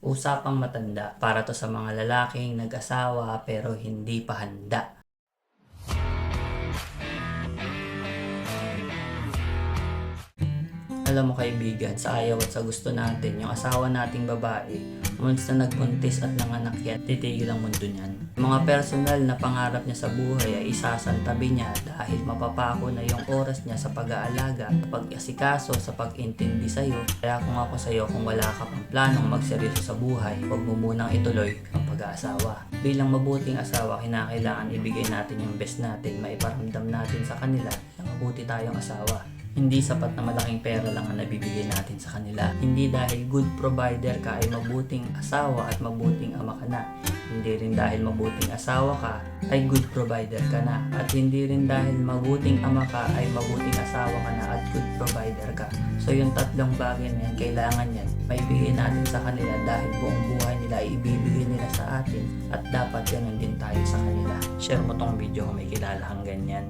Usapang matanda, para to sa mga lalaking nag-asawa pero hindi pa handa. Alam mo kaibigan, sa ayaw at sa gusto natin, yung asawa nating babae, once na nagbuntis at nanganak yan, titigil ang mundo niyan. Mga personal na pangarap niya sa buhay ay isasantabi niya dahil mapapako na yung oras niya sa pag-aalaga, sa pag-asikaso, sa pag-intindi sa'yo. Kaya kung ako sa'yo, kung wala ka pang planong magseryoso sa buhay, huwag mo munang ituloy ang pag-aasawa. Bilang mabuting asawa, kinakailangan ibigay natin yung best natin, maiparamdam natin sa kanila na mabuti tayong asawa. Hindi sapat na malaking pera lang ang nabibigay natin sa kanila. Hindi dahil good provider ka ay mabuting asawa at mabuting ama ka na. Hindi rin dahil mabuting asawa ka ay good provider ka na. At hindi rin dahil mabuting ama ka ay mabuting asawa ka na at good provider ka. So yung tatlong bagay na yan, kailangan yan maibigay natin sa kanila dahil buong buhay nila ay ibibigay nila sa atin at dapat ganun din tayo sa kanila. Share mo tong video kung may kilala kang ganyan.